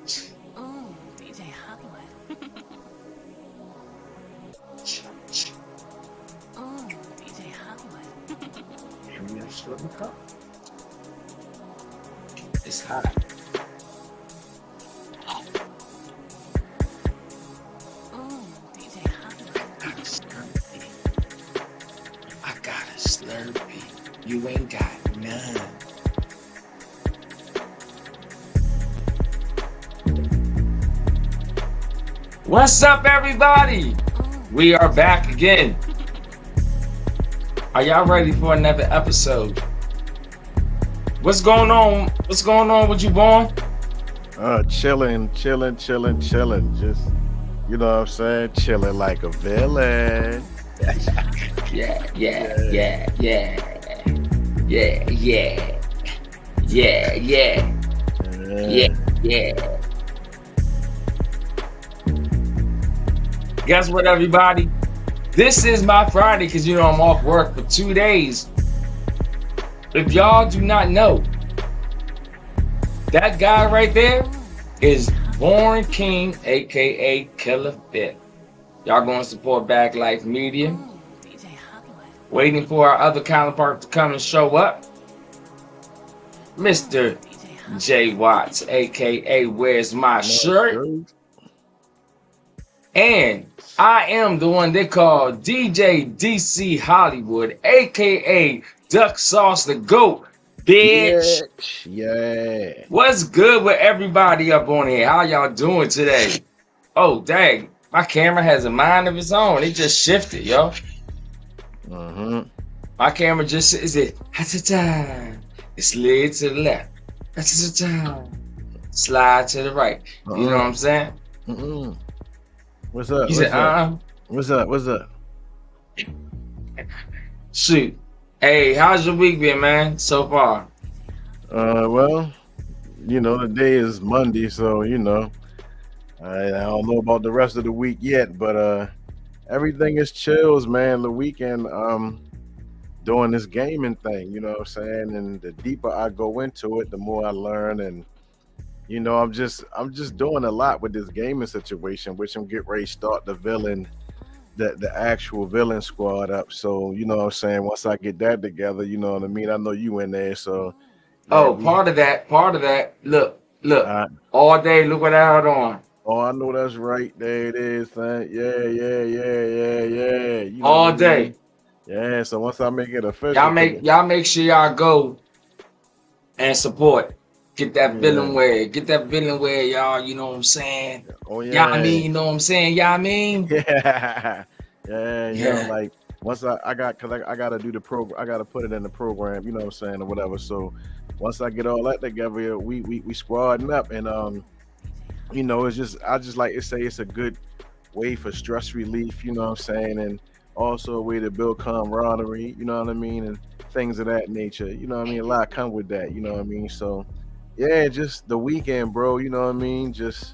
Oh, DJ Hollywood. Oh, DJ Hollywood. Maybe I should look up. It's hot. Oh, DJ Hollywood. I got a Slurpee. You ain't got none. What's up, everybody? We are back again. Are y'all ready for another episode? What's going on? What's going on with you, Born? Chilling. Just, you know what I'm saying? Chilling like a villain. Yeah. Guess what, everybody? This is my Friday because you know I'm off work for 2 days. If y'all do not know, that guy right there is Born King, aka Killer Fit. Y'all going to support Back Life Media. Oh, DJ Hollywood. Waiting for our other counterpart to come and show up. Mr. DJ Hollywood. J Watts, aka Where's My Shirt? And I am the one they call DJ DC Hollywood, aka Duck Sauce the Goat, bitch. Yeah. What's good with everybody up on here? How y'all doing today? Oh, dang. My camera has a mind of its own. It just shifted, yo. Mm-hmm. My camera just is it. It slid to the left. Slide to the right. You know what I'm saying? Mm-mm. What's up? He said, What's up? Shoot. Hey, how's your week been, man, so far? Well, you know, today is Monday, so you know, I don't know about the rest of the week yet, but everything is chills, man. The weekend, doing this gaming thing, you know what I'm saying? And the deeper I go into it, the more I learn, and you know, I'm just doing a lot with this gaming situation, which I'm getting ready to start the actual villain squad up. So, you know what I'm saying? Once I get that together, you know what I mean? I know you in there, so yeah, Part of that. Look, uh, all day, look what I had on. oh, I know that's right. There it is, man. Yeah. You know All what I day. mean? Yeah, so once I make it official, Y'all make sure y'all go and support. Get that villain wear. Get that villain wear, y'all. You know what I'm saying? Oh yeah. Y'all mean, you know what I'm saying? Y'all mean? Yeah. Like once I got, cause I gotta do the program, I gotta put it in the program, you know what I'm saying, or whatever. So once I get all that together, we squadding up, and you know, it's just I just like to say it's a good way for stress relief, you know what I'm saying, and also a way to build camaraderie, you know what I mean, and things of that nature, you know what I mean. A lot come with that, you know what I mean. So yeah, just the weekend, bro, you know what I mean, just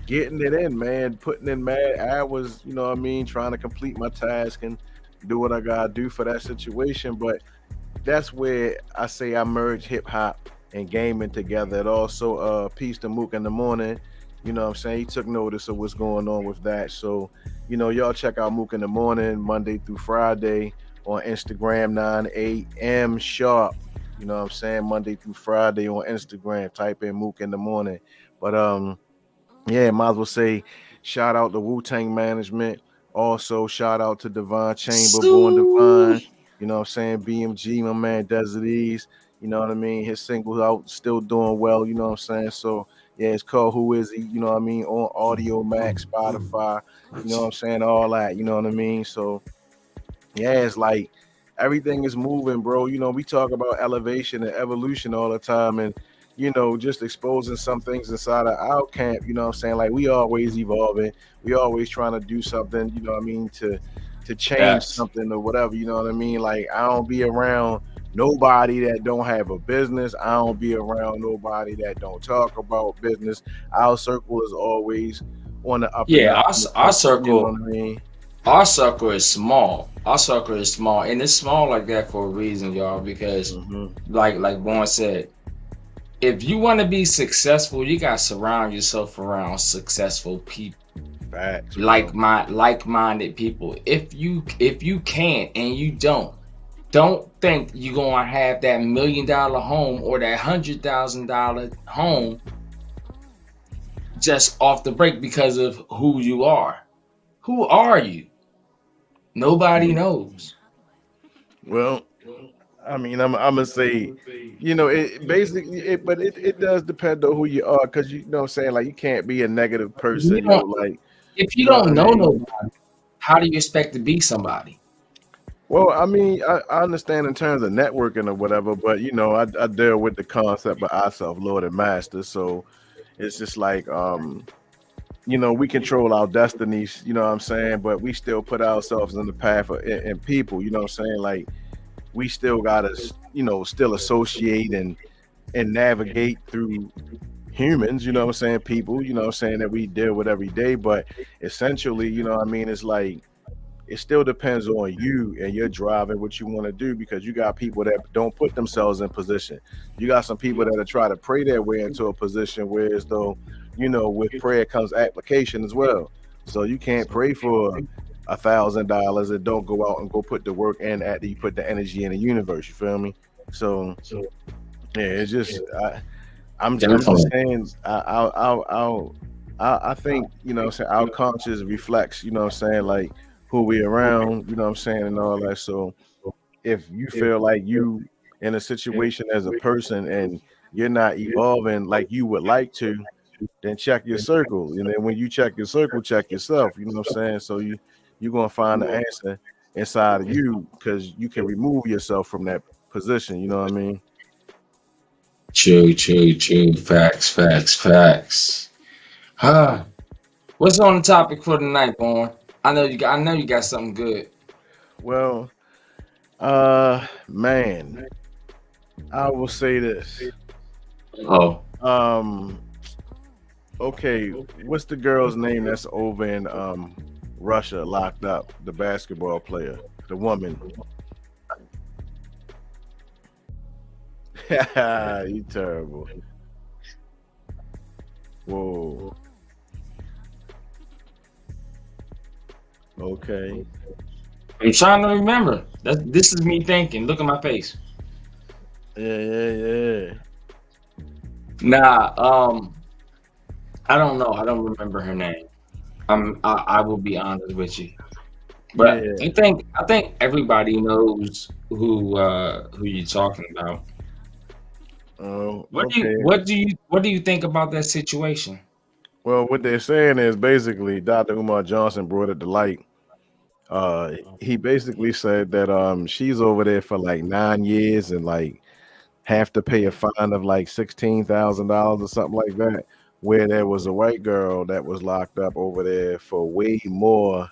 getting it in, man, putting in mad hours, you know what I mean, trying to complete my task and do what I gotta do for that situation. But that's where I say I merge hip hop and gaming together. It also peace to Mook in the morning. You know what I'm saying? He took notice of what's going on with that. So, you know, y'all check out Mook in the morning, Monday through Friday on Instagram, 9 a.m. sharp. You know what I'm saying? Monday through Friday on Instagram. Type in Mook in the morning. But yeah, might as well say shout out to Wu-Tang Management. Also, shout out to Divine Chamber, Born Divine. You know what I'm saying? BMG, my man Desert Ease. You know what I mean? His single out, still doing well. You know what I'm saying? So, yeah, it's called Who Is He? You know what I mean? On Audio Max, Spotify. You know what I'm saying? All that. You know what I mean? So, yeah, it's like everything is moving, bro. You know, we talk about elevation and evolution all the time, and you know, just exposing some things inside of our camp, you know what I'm saying? Like we always evolving, we always trying to do something, you know what I mean, to change something or whatever, you know what I mean? Like I don't be around nobody that don't have a business. I don't be around nobody that don't talk about business. Our circle is always on the up. Yeah, our circle. You know what I mean? Our circle is small. Our circle is small, and it's small like that for a reason, y'all. Because, like Vaughn said, if you want to be successful, you gotta surround yourself around successful people, Facts, bro. like-minded people. If you can't and you don't think you're gonna have that $1 million home or that $100,000 home just off the break because of who you are. Who are you? Nobody knows. Well, I mean, I'm gonna say, it basically, but it does depend on who you are, because you know what I'm saying, like you can't be a negative You person, don't, like, if you you know what I don't know mean? nobody, how do you expect to be somebody? Well, I mean, I understand in terms of networking or whatever, but I deal with the concept of ourself, Lord and Master. So it's just like, we control our destinies, you know what I'm saying, but we still put ourselves in the path and people, you know what I'm saying, like we still gotta, still associate and navigate through humans, you know what I'm saying, people, you know what I'm saying, that we deal with every day. But essentially, what I mean, it's like it still depends on you and your drive and what you want to do, because you got people that don't put themselves in position. You got some people that are try to pray their way into a position, whereas though, with prayer comes application as well. So you can't pray for $1,000 and don't go out and go put the work in after you put the energy in the universe. You feel me? So yeah, it's just I'm just Definitely. saying, I think, what I'm saying, our conscious reflects, what I'm saying, like who we around, what I'm saying, and all that. So if you feel like you in a situation as a person and you're not evolving like you would like to, then check your circle. And then when you check your circle, check yourself. You know what I'm saying? So you're gonna find the answer inside of you, because you can remove yourself from that position. You know what I mean? True, true, true. Facts, facts, facts. Huh. What's on the topic for tonight, Born? I know you got something good. Well, man, I will say this. Oh, Um, okay, what's the girl's name that's over in Russia locked up? The basketball player, the woman. You terrible. Whoa. Okay. I'm trying to remember. This is me thinking. Look at my face. Yeah, yeah, yeah. Nah, I don't know. I don't remember her name. I will be honest with you. But Yeah. I think everybody knows who you're talking about. Oh, What do you okay. what do you what do you think about that situation? Well, what they're saying is basically Dr. Umar Johnson brought it to light. He basically said that she's over there for like 9 years and like have to pay a fine of like $16,000 or something like that. Where there was a white girl that was locked up over there for way more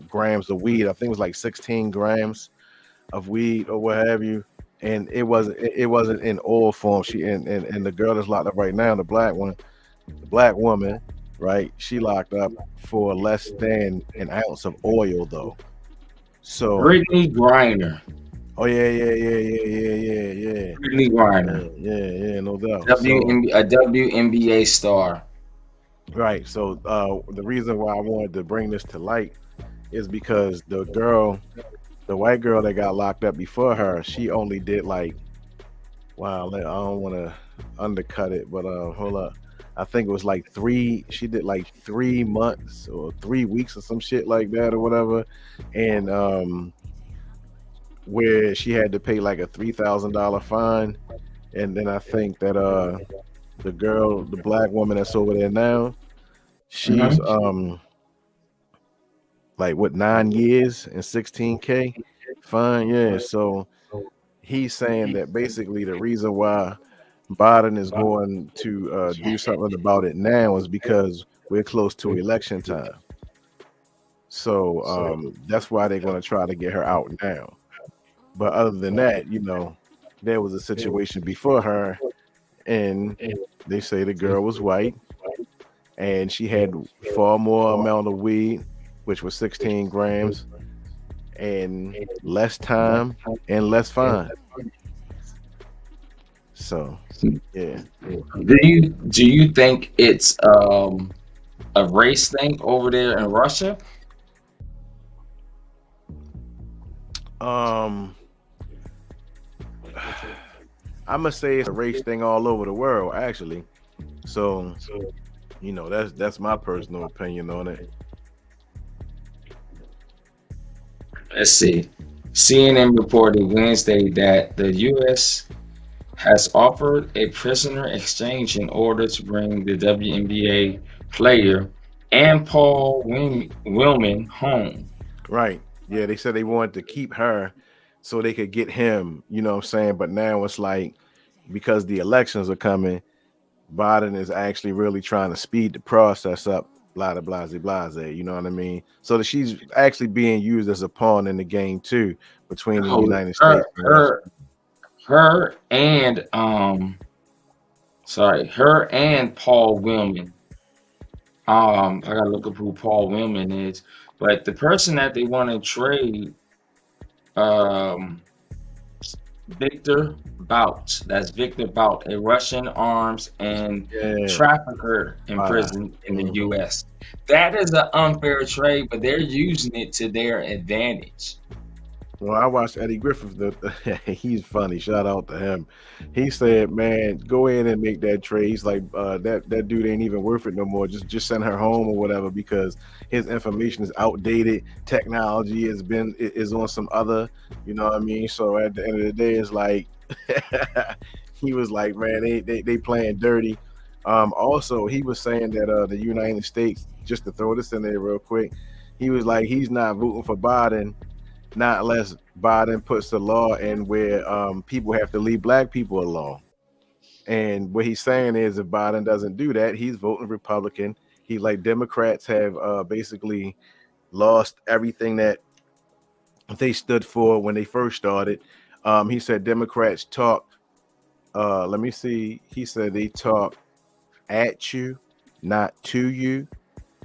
grams of weed. I think it was like 16 grams of weed or what have you. And it wasn't in oil form. She and the girl that's locked up right now, the black woman, right? She locked up for less than an ounce of oil though. So Brittany Griner. oh yeah. Brittany Griner. Yeah, no doubt. So A WNBA star. right. So the reason why I wanted to bring this to light is because the white girl that got locked up before her, she only did like, wow, I don't want to undercut it, but hold up. I think it was like she did like 3 months or 3 weeks or some shit like that or whatever. And where she had to pay like a $3,000 fine. And then I think that the black woman that's over there now, she's Mhm. like what, 9 years and 16K fine. Yeah. So he's saying that basically the reason why Biden is going to do something about it now is because we're close to election time. So that's why they're going to try to get her out now. But other than that, there was a situation before her, and they say the girl was white, and she had far more amount of weed, which was 16 grams, and less time and less fine. So yeah. Do you think it's a race thing over there in Russia? Um, I'm gonna say it's a race thing all over the world, actually. So that's my personal opinion on it. Let's see. CNN reported Wednesday that the U.S. has offered a prisoner exchange in order to bring the WNBA player and Paul Wilman home. Right. Yeah, they said they wanted to keep her so they could get him, you know what I'm saying? But now it's like because the elections are coming, Biden is actually really trying to speed the process up, blah blah blah blah, you know what I mean? So that she's actually being used as a pawn in the game too between the Oh, United States and Russia. her and her and Paul Wilman. I gotta look up who Paul Wilman is, but the person that they want to trade, um, Victor Bout. That's Victor Bout, a Russian arms and Yeah. trafficker in Wow. prison in the U.S. That is an unfair trade, but they're using it to their advantage. Well, I watched Eddie Griffith. He's funny. Shout out to him. He said, "Man, go ahead and make that trade." He's like, "That dude ain't even worth it no more. Just send her home or whatever because his information is outdated. Technology is on some other, you know what I mean." So at the end of the day, it's like he was like, "Man, they playing dirty." Also, he was saying that the United States, just to throw this in there real quick, he was like, he's not voting for Biden. Not unless Biden puts the law in where people have to leave black people alone. And what he's saying is if Biden doesn't do that, he's voting Republican. He like Democrats have basically lost everything that they stood for when they first started. He said Democrats talk, let me see, he said they talk at you, not to you.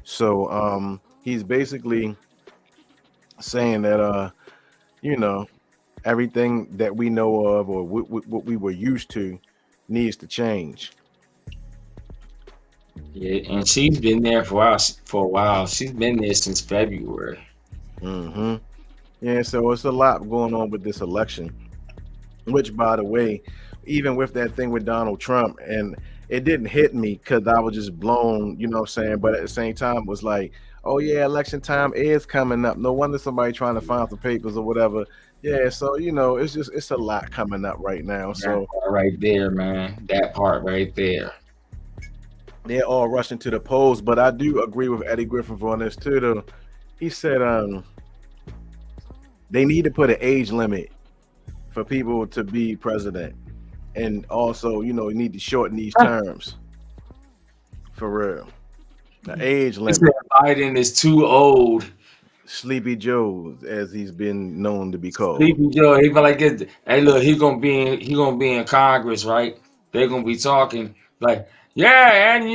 So he's basically saying that everything that we know of or what we were used to needs to change. Yeah, and she's been there for a while. She's been there since February. Mm-hmm. Yeah, so it's a lot going on with this election, which, by the way, even with that thing with Donald Trump, and it didn't hit me because I was just blown, you know what I'm saying? But at the same time, it was like, oh yeah, election time is coming up. No wonder somebody trying to file some papers or whatever. Yeah, so it's a lot coming up right now. So That part right there, man. That part right there. they're all rushing to the polls. But I do agree with Eddie Griffin on this too. Though he said they need to put an age limit for people to be president, and also you need to shorten these terms for real. The age He limit. said Biden is too old. Sleepy Joe, as he's been known to be called. Sleepy Joe, he be like, hey, look, he gonna be in Congress, right? They're gonna be talking like, yeah, and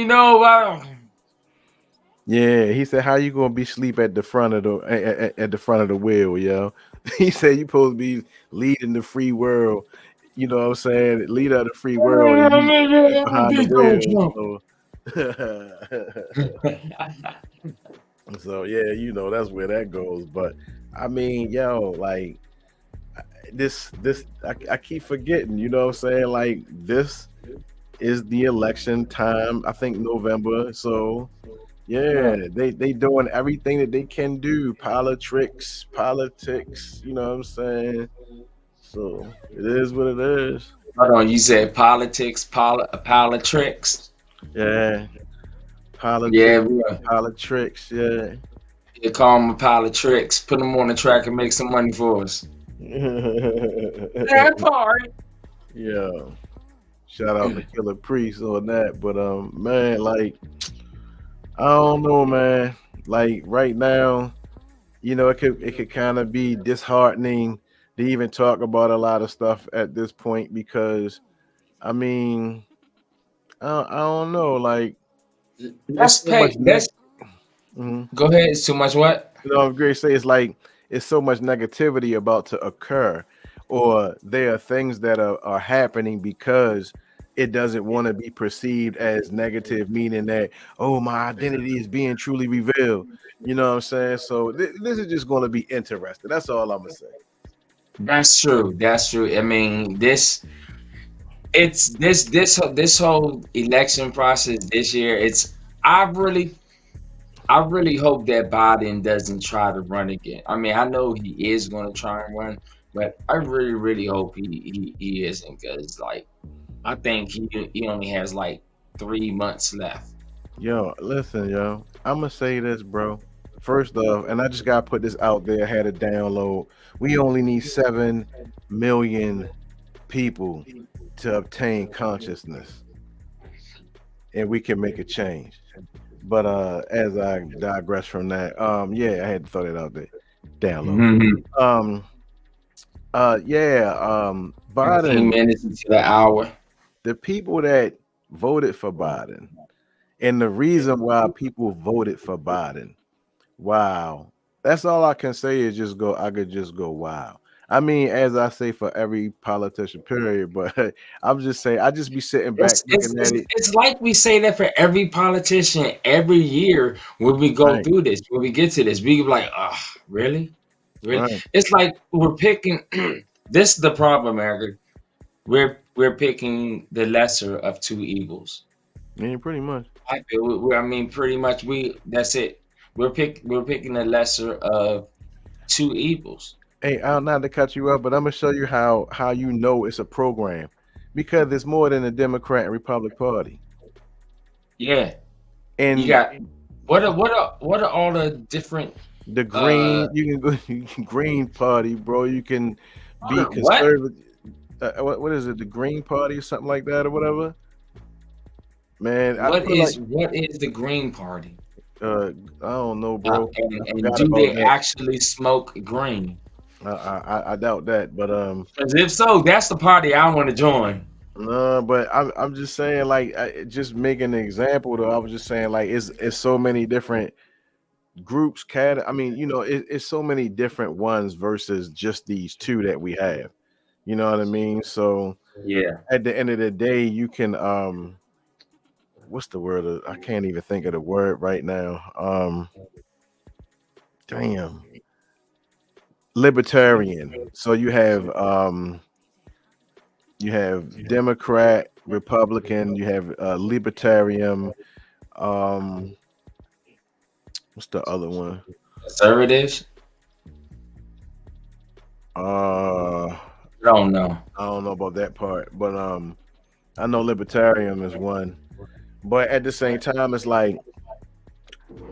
Yeah, he said, "How you gonna be sleep at the front of the wheel, yo?" He said, "You supposed to be leading the free world, you know what I'm saying? Leader of the free world, and you behind the wheel." So yeah, that's where that goes. But I mean, yo, like this, I keep forgetting, you know what I'm saying? Like this is the election time. I think November. So yeah, they doing everything that they can do. Politics, you know what I'm saying? So it is what it is. Hold on, you said politics, politics. Yeah. Politics, Yeah, bro. politics, yeah. They call them politics. Put them on the track and make some money for us. That part. Yeah. Shout out to Killer Priest on that. But man, like I don't know, man. Like right now, it could kind of be disheartening to even talk about a lot of stuff at this point because I mean, I don't know, like Let's so much go ahead. It's too much what? I'm great say it's like it's so much negativity about to occur or there are things that are happening because it doesn't want to be perceived as negative, meaning that, oh, my identity is being truly revealed. You know what I'm saying? So this is just going to be interesting. That's all I'm gonna say. That's true. That's true. I mean, it's this whole election process this year. I really I really hope that Biden doesn't try to run again. I mean, I know he is going to try and run, but I really, really hope he isn't, because like I think he only has like 3 months left. Yo, listen, yo, I'm gonna say this, bro. First off, and I just gotta put this out there. I had a download. We only need 7 million people to obtain consciousness, and we can make a change. But as I digress from that, yeah, I had to throw that out there. Download. Mhm. Um, yeah, 15 Biden. minutes into the hour. The people that voted for Biden, and the reason why people voted for Biden. Wow. That's all I can say is just go. I could just go, wow. I mean, as I say for every politician, period, but I'm just saying, I just be sitting back It's, it's looking it's at it. it's like we say that for every politician every year when we go Right, through this, when we get to this, we be like, oh, really? Really? right. It's like we're picking this is the problem, Erica. We're picking the lesser of two evils. Yeah, pretty much. I mean, pretty much that's it. We're picking the lesser of two evils. Hey, I'm not to cut you up, but I'm gonna show you how you know it's a program, because it's more than the Democrat and Republic Party. Yeah. You And got what are all the different the uh Green, you can go you can Green Party, bro. You can be what? conservative. What is it? The Green Party or something like that or whatever. Man, I feel like What is the Green Party? I don't know, bro. I And forgot do about they that. actually smoke green? I doubt that, but Because if so, that's the party I want to join. no, but I'm just saying, like, just making an example though. I was just saying, like, it's so many different groups. I mean, it's so many different ones versus just these two that we have. You know what I mean? So Yeah. at the end of the day, you can what's the word? I can't even think of the word right now. Damn, libertarian. So you have Democrat, Republican, you have libertarian. Um, what's the other one? Conservatives? Uh, I don't know. I don't know about that part, but I know libertarian is one. But at the same time, it's like,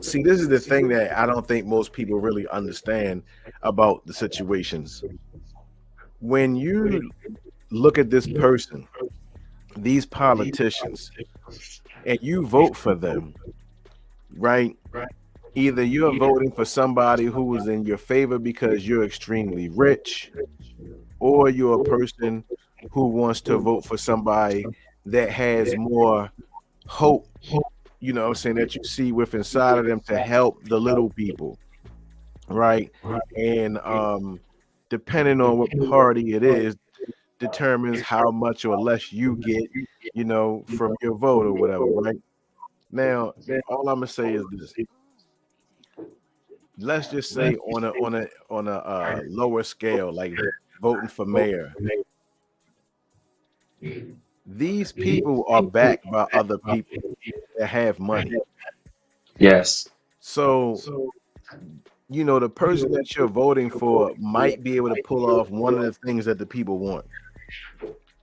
see, this is the thing that I don't think most people really understand about the situations. When you look at this person, these politicians, and you vote for them, right? Either you're voting for somebody who is in your favor because you're extremely rich, or you're a person who wants to vote for somebody that has more hope, what I'm saying, that you see with inside of them to help the little people, right? And depending on what party it is, determines how much or less you get, from your vote or whatever, right? Now, all I'm gonna say is this: let's just say on a lower scale, like voting for mayor, these people are backed by other people that have money. Yes. So, the person that you're voting for might be able to pull off one of the things that the people want.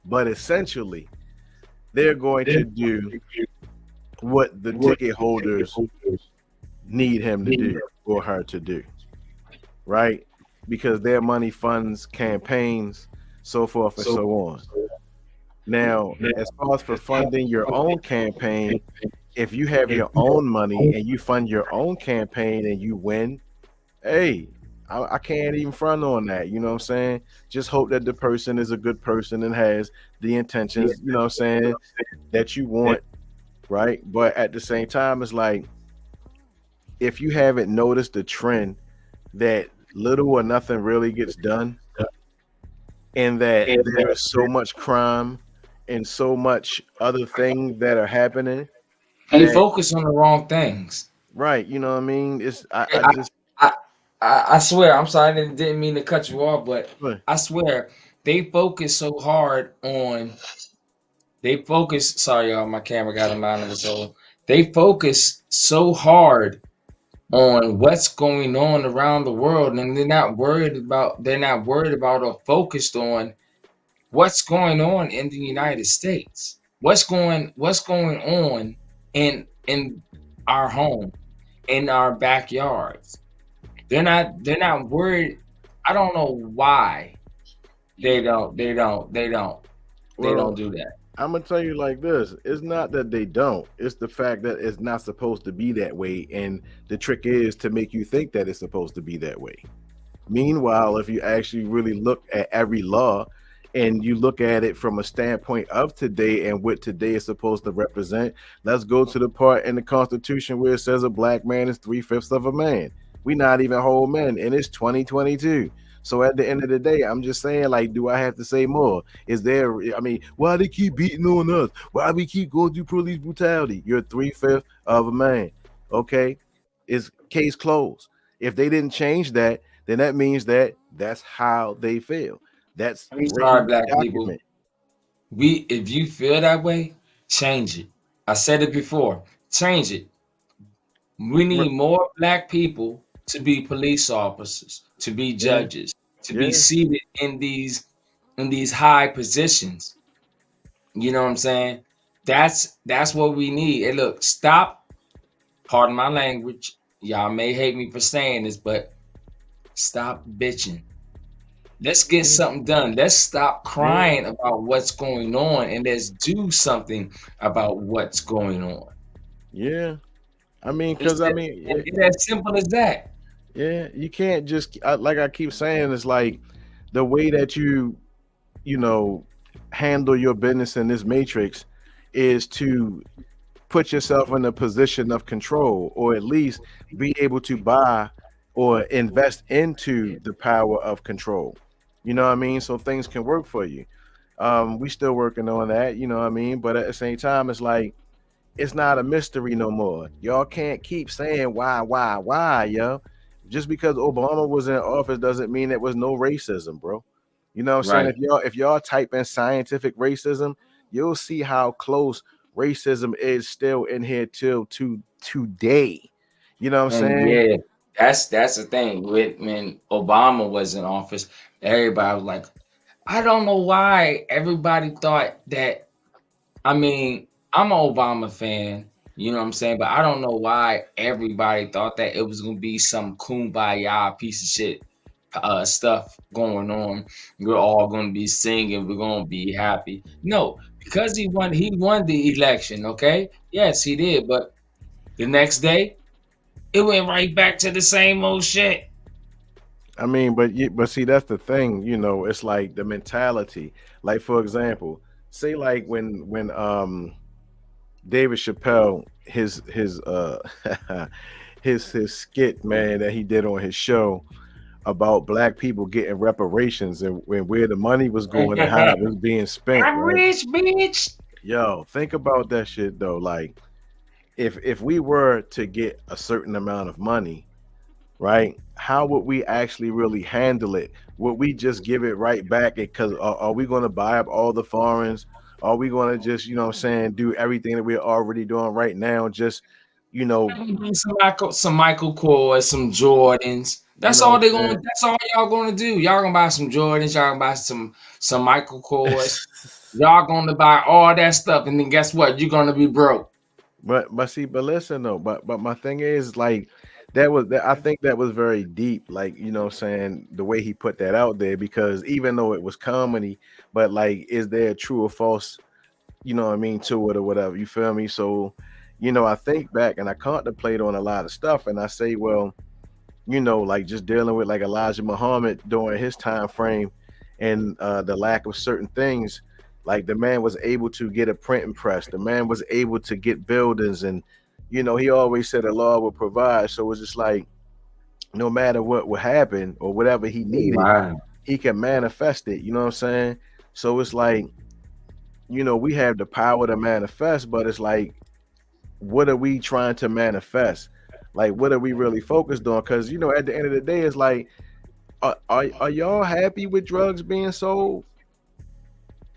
But essentially, they're going to do what the ticket holders need him to do or her to do, right? Because their money funds campaigns, so forth and so on. Now, as far as for funding your own campaign, if you have your own money and you fund your own campaign and you win, hey, I can't even front on that. You know what I'm saying? Just hope that the person is a good person and has the intentions, what I'm saying, that you want, right? But at the same time, it's like, if you haven't noticed the trend that little or nothing really gets done, and that there is so much crime and so much other things that are happening They that focus on the wrong things. right, you know what I mean? It's I I, just I, I swear, I'm sorry, I didn't mean to cut you off, but right. I swear they focus so hard on. They focus. Sorry, y'all, my camera got a mind of its own. They focus so hard on what's going on around the world, and they're not worried about. They're not worried about or focused on what's going on in the United States. What's going on in our home, in our backyards. They're not worried. I don't know why they don't Well, do that. I'm gonna tell you like this. It's not that they don't. It's the fact that it's not supposed to be that way. And the trick is to make you think that it's supposed to be that way. Meanwhile, if you actually really look at every law and you look at it from a standpoint of today and what today is supposed to represent, let's go to the part in the Constitution where it says a black man is 3/5 of a man. We not even whole men, and it's 2022. So at the end of the day, I'm just saying, like, do I have to say more? Is there? I mean, why they keep beating on us? Why we keep going through police brutality? You're 3/5 of a man. Okay, it's case closed. If they didn't change that, then that means that that's how they feel. That's I'm sorry, written black people. document. If you feel that way, change it. I said it before. Change it. We R- need more black people to be police officers, to be Yeah, judges, to be yeah. seated in these high positions. You know what I'm saying? That's what we need. And look, stop, pardon my language. Y'all may hate me for saying this, but stop bitching. Let's get Yeah, something done. Let's stop yeah, crying about what's going on and let's do something about what's going on. yeah. I mean, It's because I mean, it's as simple as that. yeah, you can't just like I keep saying, it's like the way that you know handle your business in this matrix is to put yourself in a position of control, or at least be able to buy or invest into the power of control. You know what I mean? So things can work for you. We still working on that, you know what I mean? But at the same time, it's like it's not a mystery no more. Y'all can't keep saying why, yo. Just because Obama was in office doesn't mean there was no racism, bro. You know what I'm saying? Right. If y'all type in scientific racism, you'll see how close racism is still in here till to today. You know what I'm And saying? yeah, that's the thing. When Obama was in office, everybody was like, I don't know why everybody thought that. I mean, I'm an Obama fan, you know what I'm saying? But I don't know why everybody thought that it was gonna be some kumbaya piece of shit stuff going on. We're all gonna be singing, we're gonna be happy. No, because he won the election, okay? Yes, he did, but the next day it went right back to the same old shit. I mean, but see, that's the thing. It's like the mentality. Like for example, say like when David Chappelle his his skit, man, that he did on his show about black people getting reparations and where the money was going and how it was being spent, I'm right? rich, bitch. Yo, think about that shit though. Like if we were to get a certain amount of money, right? How would we actually really handle it? Would we just give it right back? Because are we going to buy up all the foreigns? Are we going to just, what I'm saying, do everything that we're already doing right now? Just, you know, Some Michael Kors, some Jordans. you That's know all what they I'm gonna. That's all y'all gonna do. Y'all gonna buy some Jordans. Y'all gonna buy some Michael Kors. saying? Y'all gonna buy all that stuff, and then guess what? You're gonna be broke. But see, but listen though, but my thing is like I think that was very deep, like what I'm saying, the way he put that out there, because even though it was comedy, but like, is there true or false, what I mean, to it or whatever, you feel me? So, I think back and I contemplate on a lot of stuff, and I say, well, like just dealing with like Elijah Muhammad during his time frame and the lack of certain things. Like the man was able to get a printing press. The man was able to get buildings, and he always said the law would provide. So it's just like no matter what would happen or whatever he needed, Wow. he can manifest it. You know what I'm saying? So it's like, we have the power to manifest, but it's like, what are we trying to manifest? Like, what are we really focused on? Because at the end of the day, it's like, are y'all happy with drugs being sold?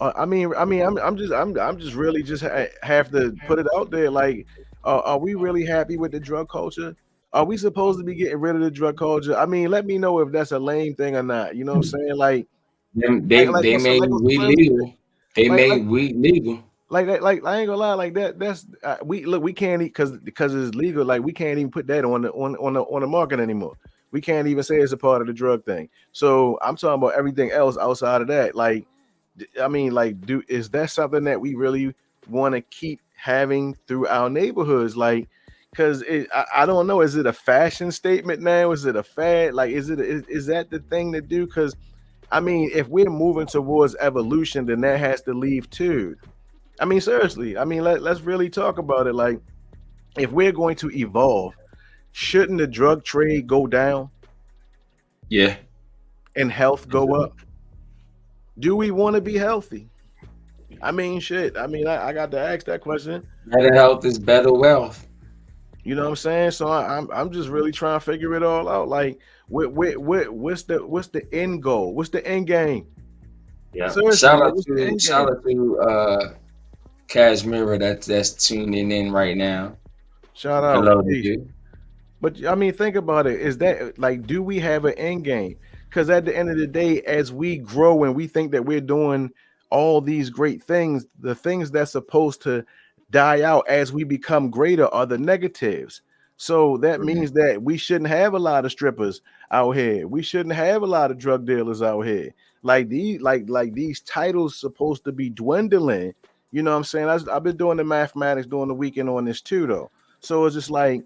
I'm just really just have to put it out there. Like, are we really happy with the drug culture? Are we supposed to be getting rid of the drug culture? I mean, let me know if that's a lame thing or not. You know what I'm saying? Them- Like, They like they what's made like what's weed Slim said. legal. They Like made weed legal. that. Like I ain't gonna lie. Like that's we can't eat because it's legal. Like we can't even put that on the market anymore. We can't even say it's a part of the drug thing. So I'm talking about everything else outside of that. Like, I mean, like, is that something that we really want to keep having through our neighborhoods? Like, because I don't know. Is it a fashion statement now? Is it a fad? Like, is that the thing to do? Because I mean, if we're moving towards evolution, then that has to leave too. I mean, seriously. I mean, let's really talk about it. Like, if we're going to evolve, shouldn't the drug trade go down Yeah. and health go up? Do we want to be healthy? I mean, shit. I mean, I got to ask that question. Better health is better wealth. You know what I'm saying? So I'm just really trying to figure it all out. Like, what's the end goal? What's the end game? Yeah. Seriously, like, what's the end Shout game? out to Kashmira that's tuning in right now. Shout out, Hello to peace. you. But I mean, think about it. Is that like, do we have an end game? Because at the end of the day, as we grow and we think that we're doing all these great things, the things that's supposed to die out as we become greater are the negatives. So that means that we shouldn't have a lot of strippers out here. We shouldn't have a lot of drug dealers out here. Like these titles supposed to be dwindling. You know what I'm saying? I've been doing the mathematics during the weekend on this too, though. So it's just like,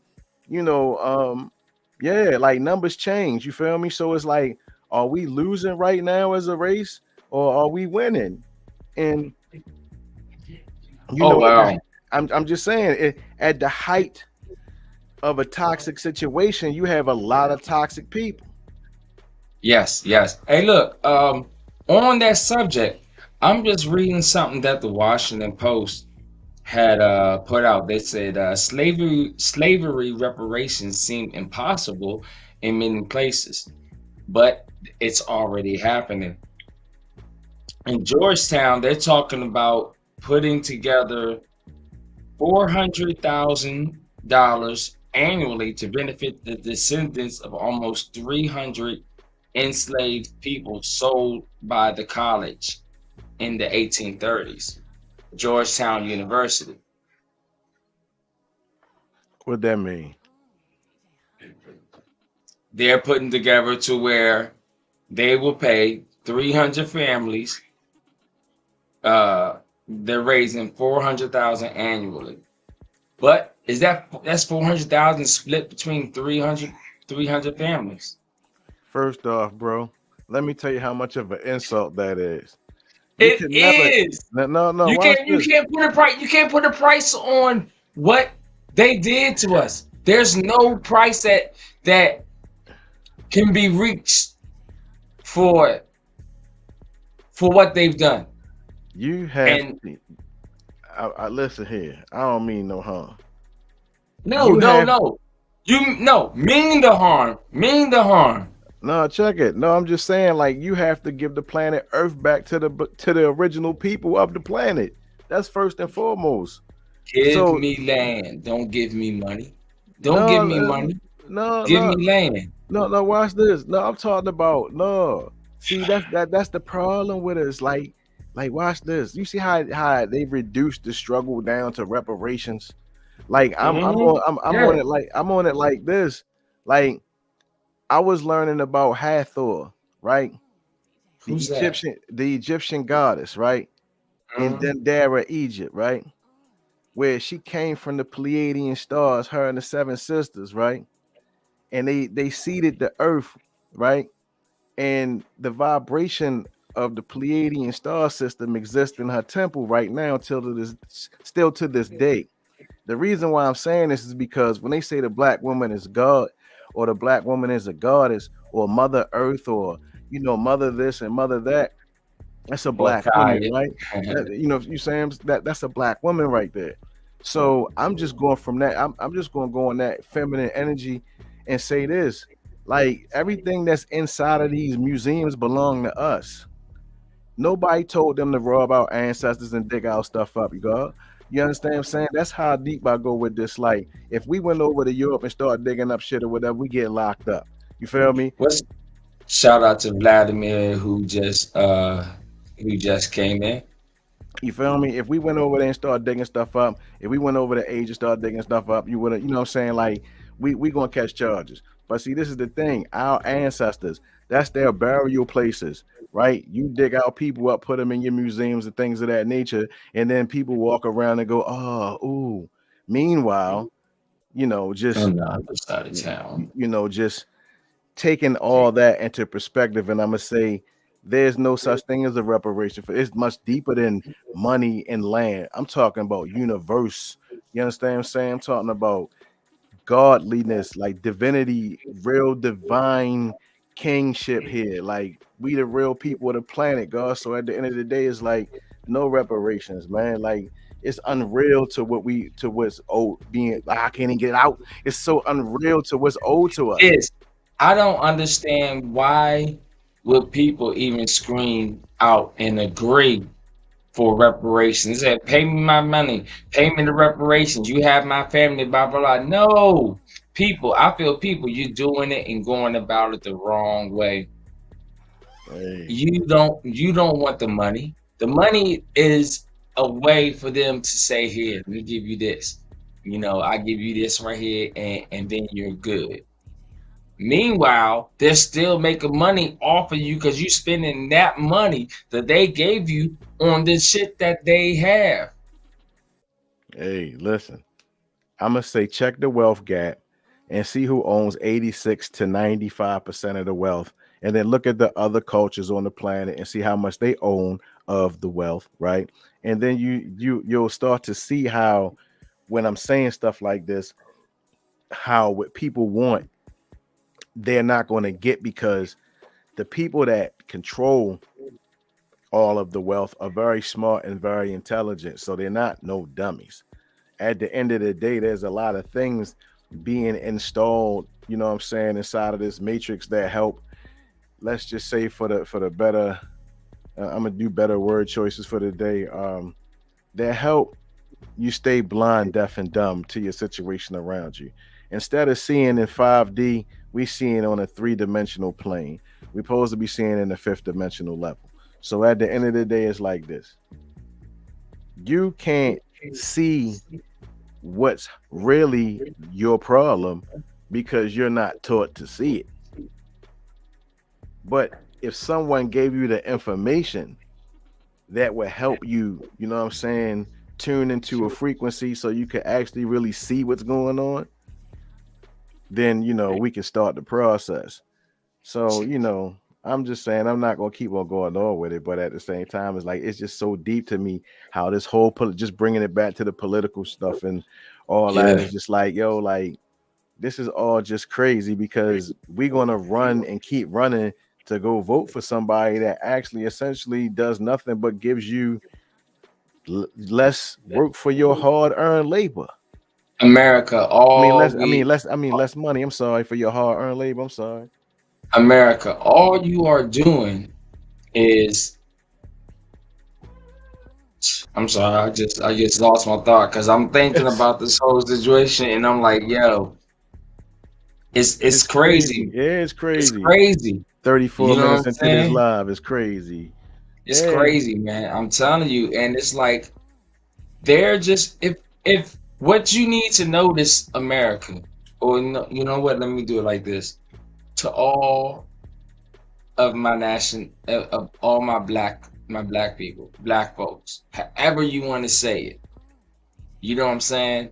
you know, um, yeah, like numbers change. You feel me? So it's like, are we losing right now as a race, or are we winning? And you Oh know, wow. I'm just saying, at the height of a toxic situation, you have a lot of toxic people. Yes, yes. Hey, look, on that subject, I'm just reading something that the Washington Post had put out. They said slavery reparations seem impossible in many places, but it's already happening. In Georgetown, they're talking about putting together $400,000 annually to benefit the descendants of almost 300 enslaved people sold by the college in the 1830s, Georgetown University. What that mean? They're putting together to where they will pay 300 families. They're raising 400,000 annually. But that's 400,000 split between 300 families? First off, bro, let me tell you how much of an insult that is. You It can never. is. No. You Watch can't you this. can't put a price you can't put a price on what they did to us. There's no price that can be reached for what they've done. You have. And I listen here. I don't mean no harm. no, You no, have. no. You no mean the harm. Mean the harm. No, check it. No, I'm just saying, like, you have to give the planet Earth back to the original people of the planet. That's first and foremost. Give So me land. Don't give me money. Don't give no, me money. no, Give no, me land. no. Watch this. No, I'm talking about no. See, that's the problem with us. Like, watch this. You see how they've reduced the struggle down to reparations. Like, Hmm. I'm Yeah. on it. Like, I'm on it like this. Like, I was learning about Hathor, right? Who's that? The Egyptian goddess, right? In Hmm. Dendera, Egypt, right? Where she came from the Pleiadian stars, her and the seven sisters, right? And they seeded the earth, right? And the vibration of the Pleiadian star system exists in her temple right now till to this still to this day. The reason why I'm saying this is because when they say the black woman is God, or the black woman is a goddess, or Mother Earth, or mother this and mother that. That's a Or black woman, Kaya. right? You saying that's a black woman right there. So I'm just going from that. I'm just going to go on that feminine energy and say this: like everything that's inside of these museums belong to us. Nobody told them to rob our ancestors and dig our stuff up. You understand what I'm saying? That's how deep I go with this. Like, if we went over to Europe and started digging up shit or whatever, we get locked up. You feel me? What's Shout out to Vladimir who just came in. You feel me? If we went over there and started digging stuff up, if we went over to Asia and started digging stuff up, you would have, what I'm saying? Like, we gonna catch charges. But see, this is the thing. Our ancestors, that's their burial places, right? You dig our people up, put them in your museums and things of that nature, and then people walk around and go, oh, ooh. Meanwhile, just On the other side of town. just taking all that into perspective, and I'm gonna say there's no such thing as a reparation for it's much deeper than money and land. I'm talking about universe. You understand what I'm saying? I'm talking about godliness, like divinity, real divine kingship here. Like we the real people of the planet, God. So at the end of the day, it's like no reparations, man. Like it's unreal to what's owed being like, I can't even get it out. It's so unreal to what's owed to us. Is I don't understand why would people even scream out and agree for reparations. They said, pay me my money, pay me the reparations. You have my family, blah blah blah. No, I feel people, you're doing it and going about it the wrong way. Hey. You don't want the money. The money is a way for them to say, here, let me give you this. I give you this right here, and then you're good. Meanwhile, they're still making money off of you because you're spending that money that they gave you on the shit that they have. Hey, listen, I'm gonna say check the wealth gap and see who owns 86 to 95% of the wealth, and then look at the other cultures on the planet and see how much they own of the wealth, right? And then you'll start to see how, when I'm saying stuff like this, how what people want, they're not going to get, because the people that control all of the wealth are very smart and very intelligent. So they're not no dummies. At the end of the day, there's a lot of things being installed, inside of this matrix that help, let's just say for the better, I'm gonna do better word choices for the day, that help you stay blind, deaf, and dumb to your situation around you. Instead of seeing in 5D, we seeing on a 3-dimensional plane. We're supposed to be seeing in the 5th dimensional level. So at the end of the day, it's like this. You can't see what's really your problem because you're not taught to see it. But if someone gave you the information that would help you, tune into a frequency so you can actually really see what's going on, then we can start the process. So I'm just saying, I'm not gonna keep on going on with it, but at the same time, it's just so deep to me how this whole just bringing it back to the political stuff and all that is just like, yo, like this is all just crazy, because we're gonna run and keep running to go vote for somebody that actually essentially does nothing but gives you less work for your hard-earned labor. America, less money. I'm sorry, for your hard-earned labor. I'm sorry. America, all you are doing is, I'm sorry, I just lost my thought because I'm thinking about this whole situation and I'm like, yo, it's crazy. Yeah, it's crazy. It's crazy. 34 minutes into this live is crazy. It's crazy, man. I'm telling you, and it's like they're just if what you need to notice, America, or you know what? Let me do it like this. To all of my of all my black people, black folks, however you want to say it, you know what I'm saying?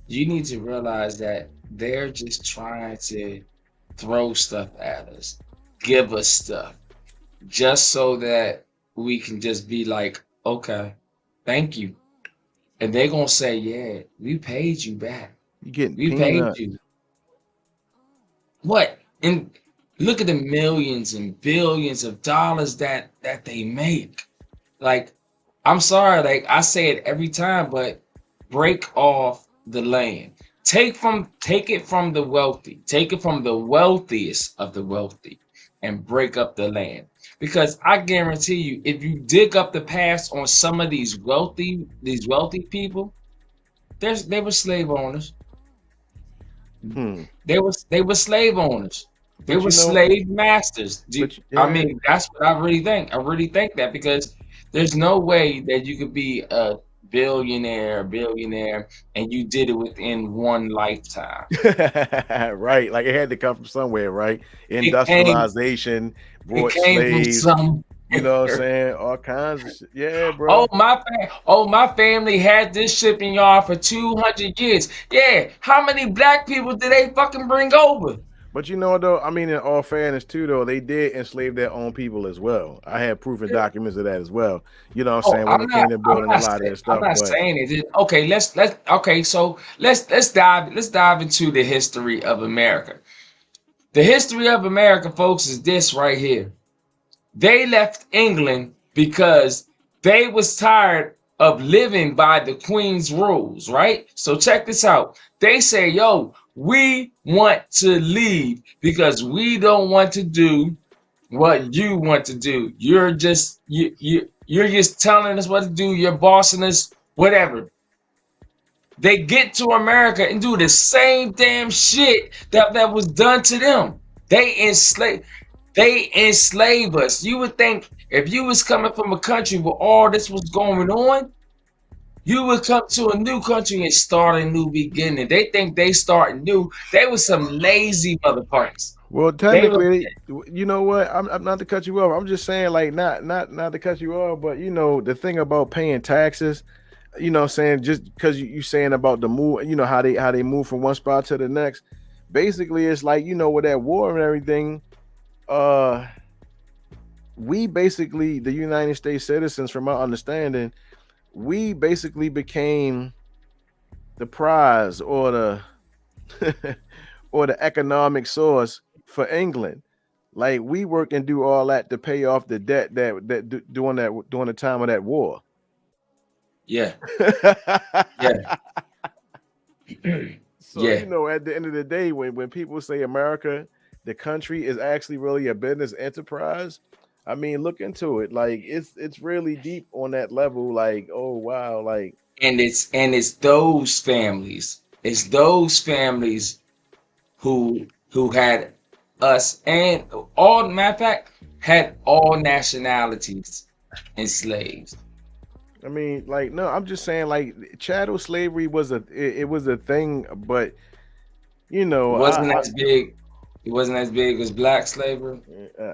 You need to realize that they're just trying to throw stuff at us, give us stuff, just so that we can just be like, okay, thank you. And they're gonna say, yeah, we paid you back. You getting we paid you. What? And Look at the millions and billions of dollars that they make. Like, I'm sorry, like I say it every time, but break off the land. Take it from the wealthy. Take it from the wealthiest of the wealthy and break up the land. Because I guarantee you, if you dig up the past on some of these wealthy people, they were slave owners. Hmm. They were slave owners. They But were you know, slave masters. I yeah, mean, that's what I really think. I really think that because there's no way that you could be a billionaire, and you did it within one lifetime. right. Like it had to come from somewhere, right? It came, Industrialization it brought came from slaves. You know what I'm somewhere. saying? All kinds of shit. Yeah, Oh, bro. my family had this shipping yard for 200 years. Yeah, how many black people did they fucking bring over? But you know what though? I mean, in all fairness too, though, they did enslave their own people as well. I have proof and documents of that as well. You know what I'm Oh, saying? When it came to I'm building a not lot of saying, that stuff. But it. Okay, okay, so let's dive into the history of America. The history of America, folks, is this right here. They left England because they was tired of living by the Queen's rules, right? So check this out. They say, yo, we want to leave because we don't want to do what you want to do. You're just telling us what to do. You're bossing us, whatever. They get to America and do the same damn shit that was done to them. They enslave us. You would think if you was coming from a country where all this was going on, you would come to a new country and start a new beginning. They think they start new. They were some lazy motherfuckers. well, They were technically, you know what? I'm not to cut you off. I'm just saying, like, not to cut you off, but you know, the thing about paying taxes, you know what I'm saying, just because you saying about the move, you know, how they move from one spot to the next. Basically, it's like, you know, with that war and everything, uh we basically, the United States citizens, from my understanding, we basically became the prize or the or the economic source for England. Like we work and do all that to pay off the debt during the time of that war. yeah, yeah, So yeah. you know, at the end of the day, when people say America, the country is actually really a business enterprise. I mean, look into it. Like it's really deep on that level. Like, oh wow, like And it's those families. It's those families who had us and all matter of fact had all nationalities enslaved. I mean, like, no, I'm just saying, like, chattel slavery was it was a thing, but you It know, wasn't as big. It wasn't as big as black slavery.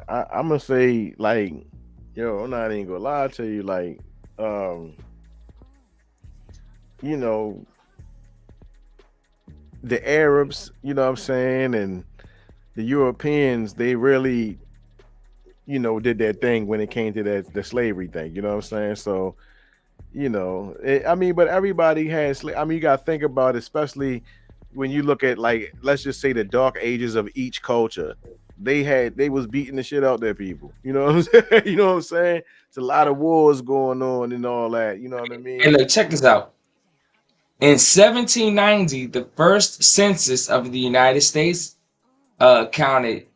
I'm gonna say, like, yo, I'm not even gonna lie to you, like, um, you know, the Arabs, you know what I'm saying, and the Europeans, they really, you know, did their thing when it came to the slavery thing, you know what I'm saying? So, you know, I mean, but everybody has, I mean, you gotta think about it, especially when you look at, like, let's just say the dark ages of each culture. They was beating the shit out their people. You know what I'm saying? You know what I'm saying? It's a lot of wars going on and all that. You know what I Hey, mean? look, check this out. In 1790, the first census of the United States counted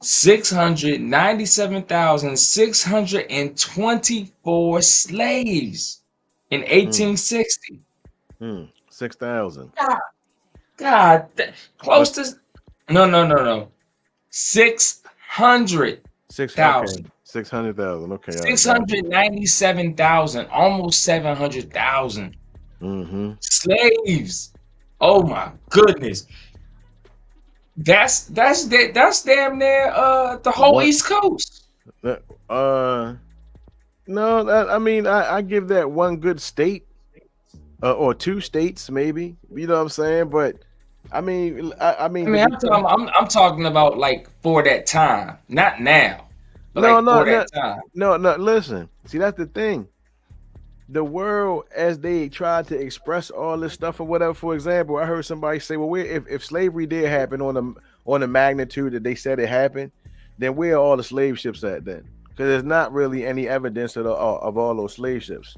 697,624 slaves in Mm, 1860. 6,000. God, close But to no. 600,000. okay, 600,000. Okay, I got you. 697,000, almost 700,000 Mm-hmm. slaves. Oh my goodness. That's damn near the whole What? East Coast. Uh, no, I mean, I give that one good state, or two states, maybe. You know what I'm saying? But I I mean, to mean, be fair, I'm talking about like for that time, not now, but no, like no, for that no, time. no. Listen, see, that's the thing. The world, as they try to express all this stuff or whatever. For example, I heard somebody say, "Well, if slavery did happen on the magnitude that they said it happened, then where are all the slave ships at then? Because there's not really any evidence of all those slave ships.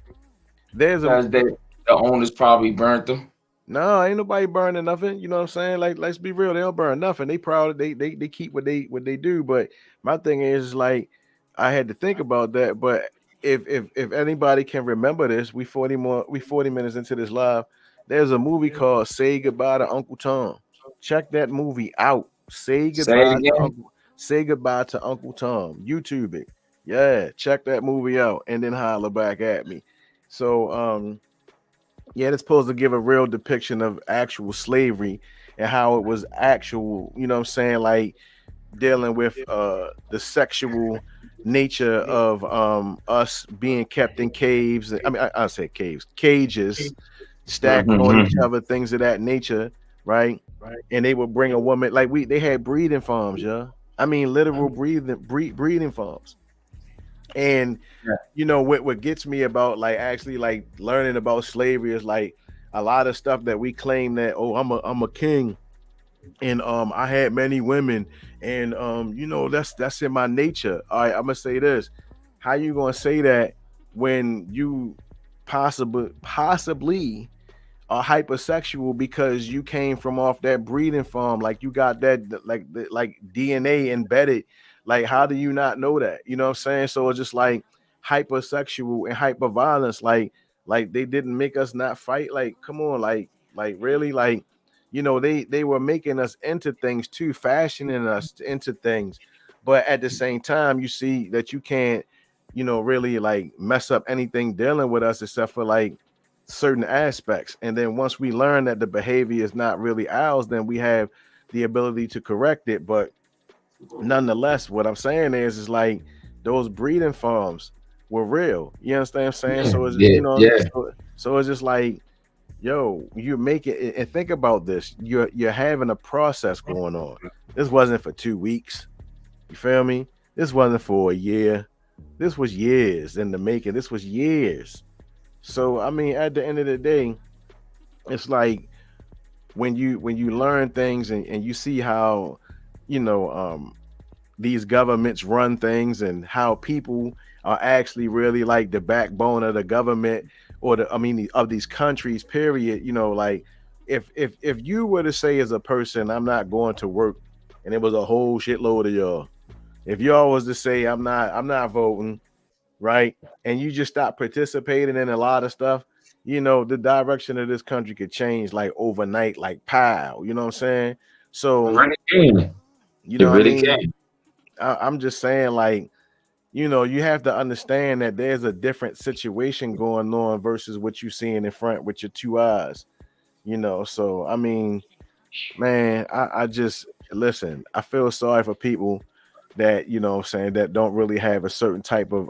There's a Because the owners probably burnt them. no, ain't nobody burning nothing. You know what I'm saying? Like, let's be real, they don't burn nothing. They proud, they keep what they do. But my thing is like, I had to think about that. But if anybody can remember this, we 40 minutes into this live. There's a movie called Say Goodbye to Uncle Tom. Check that movie out. Say it again. Say Goodbye to Uncle Tom. YouTube it. Yeah, check that movie out and then holler back at me. So yeah, it's supposed to give a real depiction of actual slavery and how it was actual, you know what I'm saying, like dealing with the sexual nature of us being kept in caves. I mean, I say caves, cages, stacked on each other, things of that nature, right? And they would bring a woman like they had breeding farms, yeah. I mean, literal breeding farms. And you know what gets me about like actually like learning about slavery is like a lot of stuff that we claim that, oh, I'm a king and I had many women and you know that's in my nature. All right, I'm gonna say this. How you gonna say that when you possibly are hypersexual because you came from off that breeding farm, like you got that like DNA embedded? Like, how do you not know that? You know what I'm saying? So it's just like hypersexual and hyper violence. Like they didn't make us not fight. Like, come on, like really, like, you know, they were making us into things too, fashioning us into things. But at the same time, you see that you can't, you know, really like mess up anything dealing with us except for like certain aspects. And then once we learn that the behavior is not really ours, then we have the ability to correct it. But nonetheless, what I'm saying is like those breeding farms were real. You understand what I'm saying? So it's you know, so it's just like, yo, you make it and think about this. You're having a process going on. This wasn't for 2 weeks. You feel me? This wasn't for a year. This was years in the making. This was years. So I mean, at the end of the day, it's like when you learn things and you see how, you know, these governments run things and how people are actually really like the backbone of the government or of these countries, period. You know, like if you were to say as a person, I'm not going to work, and it was a whole shitload of y'all. If y'all was to say I'm not voting, right, and you just stop participating in a lot of stuff, you know, the direction of this country could change like overnight, like pow. You know what I'm saying? So you know what I mean? I'm just saying, like, you know, you have to understand that there's a different situation going on versus what you seeing in front with your two eyes, you know. So I mean, man, I just listen, I feel sorry for people that, you know what I'm saying, that don't really have a certain type of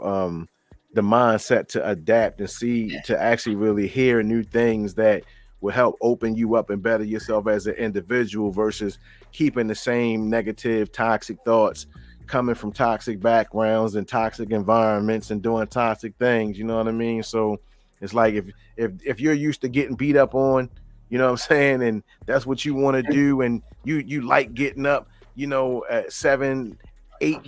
the mindset to adapt and see, to actually really hear new things that will help open you up and better yourself as an individual versus keeping the same negative, toxic thoughts coming from toxic backgrounds and toxic environments and doing toxic things. You know what I mean? So it's like if you're used to getting beat up on, you know what I'm saying, and that's what you want to do, and you like getting up, you know, at 7-8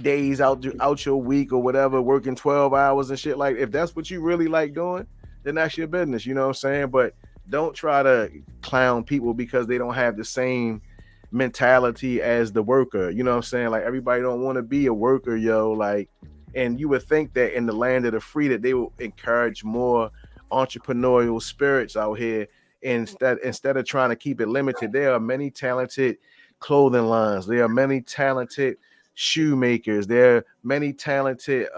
days out your week or whatever, working 12 hours and shit, like if that's what you really like doing, then that's your business. You know what I'm saying? But don't try to clown people because they don't have the same mentality as the worker. You know what I'm saying? Like everybody don't want to be a worker, yo. Like, and you would think that in the land of the free that they will encourage more entrepreneurial spirits out here. Instead of trying to keep it limited, there are many talented clothing lines. There are many talented shoemakers. There are many talented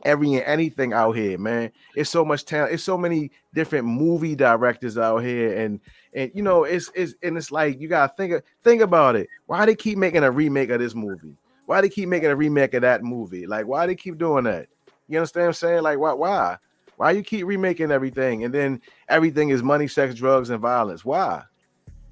anything out here, man. It's so much talent. It's so many different movie directors out here, and you know, it's like you gotta think about it. Why they keep making a remake of this movie? Why they keep making a remake of that movie? Like, why they keep doing that? You understand what I'm saying? Like, why you keep remaking everything, and then everything is money, sex, drugs, and violence? Why?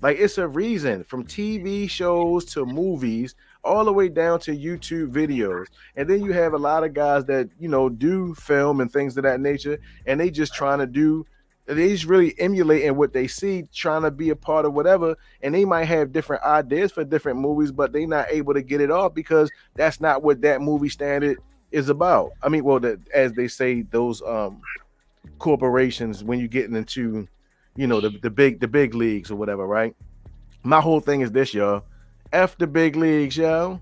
Like, it's a reason, from TV shows to movies, all the way down to YouTube videos. And then you have a lot of guys that, you know, do film and things of that nature, and they just trying to do They just really emulating what they see, trying to be a part of whatever, and they might have different ideas for different movies, but they not able to get it off because that's not what that movie standard is about. I mean, well, as they say, those corporations when you're getting into, the big leagues or whatever, right? My whole thing is this, y'all. F the big leagues, yo.